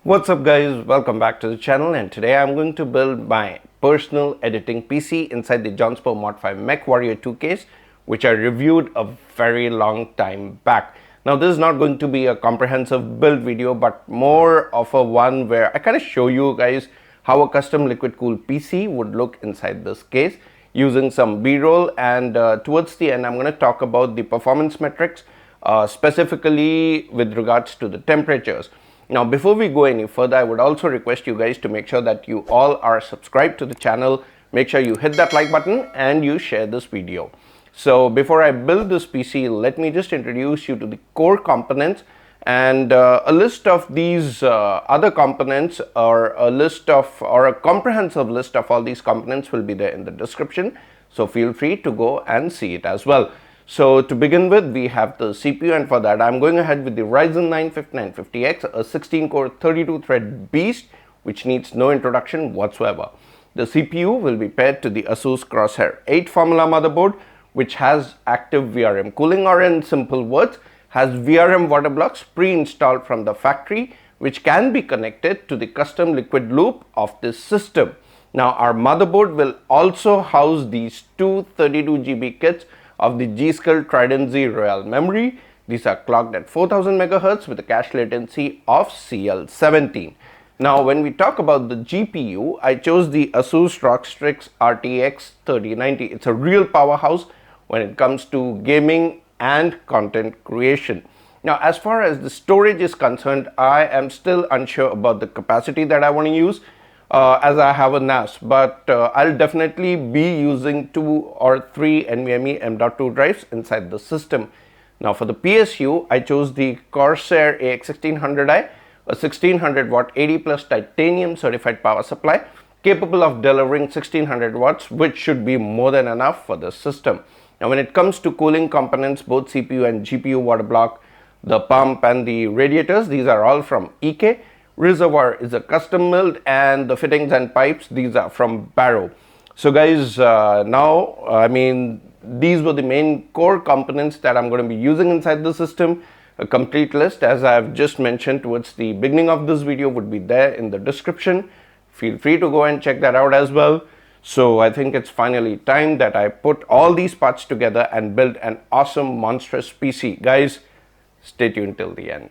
What's up guys, welcome back to the channel, and today I'm going to build my personal editing PC inside the Jonsbo Mod 5 Mech Warrior 2 case, which I reviewed a very long time back. Now this is not going to be a comprehensive build video, but more of a one where I kind of show you guys how a custom liquid cooled PC would look inside this case using some b-roll, and towards the end I'm going to talk about the performance metrics, specifically with regards to the temperatures. Now before we go any further, I would also request you guys to make sure that you all are subscribed to the channel. Make sure you hit that like button and you share this video. So before I build this PC, let me just introduce you to the core components, and a list of these other components, or a comprehensive list of all these components will be there in the description. So feel free to go and see it as well. So to begin with, we have the CPU, and for that I'm going ahead with the Ryzen9 5950X, a 16-core 32-thread beast which needs no introduction whatsoever. The CPU will be paired to the Asus Crosshair 8 formula motherboard, which has active VRM cooling, or in simple words, has VRM water blocks pre-installed from the factory, which can be connected to the custom liquid loop of this system. Now our motherboard will also house these two 32GB kits of the G-Skill Trident Z Royal memory. These are clocked at 4000 MHz with a cache latency of CL17. Now when we talk about the GPU, I chose the Asus Rog Strix RTX 3090. It's a real powerhouse when it comes to gaming and content creation. Now as far as the storage is concerned, I am still unsure about the capacity that I want to use, as I have a NAS, but I'll definitely be using 2 or 3 NVMe M.2 drives inside the system. Now for the PSU, I chose the Corsair AX1600i, a 1600 watt 80 plus titanium certified power supply capable of delivering 1600 watts, which should be more than enough for this system. Now when it comes to cooling components, both CPU and GPU water block, the pump and the radiators, these are all from EK. Reservoir is a custom milled, and the fittings and pipes, these are from Barrow. So guys, these were the main core components that I'm going to be using inside the system. A complete list, as I've just mentioned towards the beginning of this video, would be there in the description. Feel free to go and check that out as well. So I think it's finally time that I put all these parts together and build an awesome monstrous PC. Guys, stay tuned till the end.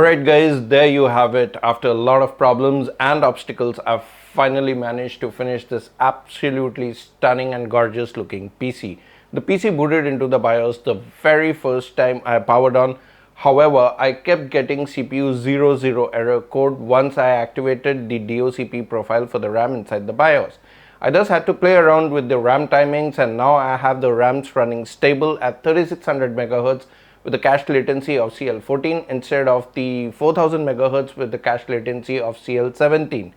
Alright guys, there you have it. After a lot of problems and obstacles, I've finally managed to finish this absolutely stunning and gorgeous looking PC. The PC booted into the BIOS the very first time I powered on. However, I kept getting CPU 00 error code once I activated the DOCP profile for the RAM inside the BIOS. I just had to play around with the RAM timings, and now I have the RAMs running stable at 3600 MHz with the cached latency of CL14 instead of the 4000 MHz with the cached latency of CL17.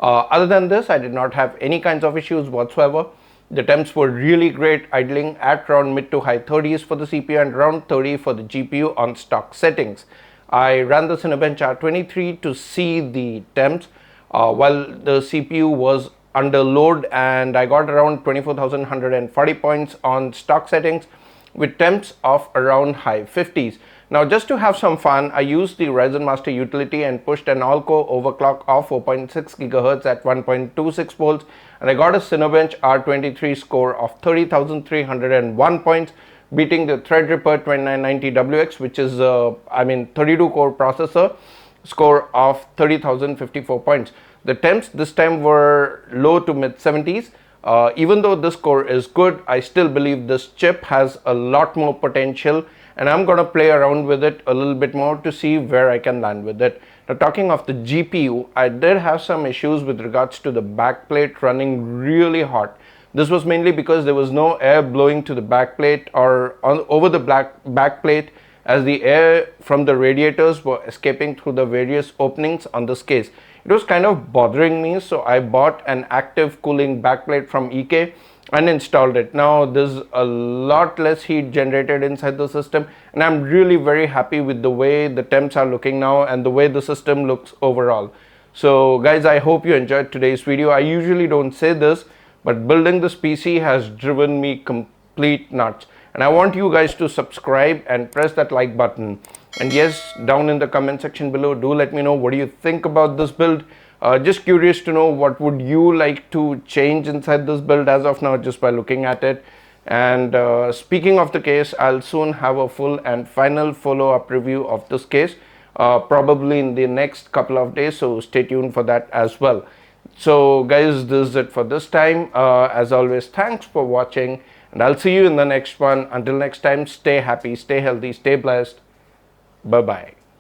Other than this, I did not have any kinds of issues whatsoever. The temps were really great, idling at around mid to high 30s for the CPU and around 30 for the GPU on stock settings. I ran the Cinebench R23 to see the temps while the CPU was under load, and I got around 24,140 points on stock settings with temps of around high 50s. Now, just to have some fun, I used the Ryzen Master utility and pushed an all-core overclock of 4.6 GHz at 1.26 volts, and I got a Cinebench R23 score of 30,301 points, beating the Threadripper 2990WX, which is 32 core processor, score of 30,054 points. The temps this time were low to mid 70s. Even though this score is good, I still believe this chip has a lot more potential, and I'm going to play around with it a little bit more to see where I can land with it. Now, talking of the GPU, I did have some issues with regards to the backplate running really hot. This was mainly because there was no air blowing to the backplate or over the backplate, as the air from the radiators were escaping through the various openings on this case. It was kind of bothering me, so I bought an active cooling backplate from EK and installed it. Now there's a lot less heat generated inside the system, and I'm really very happy with the way the temps are looking now and the way the system looks overall. So guys, I hope you enjoyed today's video. I usually don't say this, but building this PC has driven me complete nuts, and I want you guys to subscribe and press that like button. And yes, down in the comment section below, do let me know what do you think about this build. Just curious to know what would you like to change inside this build as of now, just by looking at it. And speaking of the case, I'll soon have a full and final follow-up review of this case, probably in the next couple of days, so stay tuned for that as well. So guys, this is it for this time. As always, thanks for watching, and I'll see you in the next one. Until next time, stay happy, stay healthy, stay blessed. Bye-bye.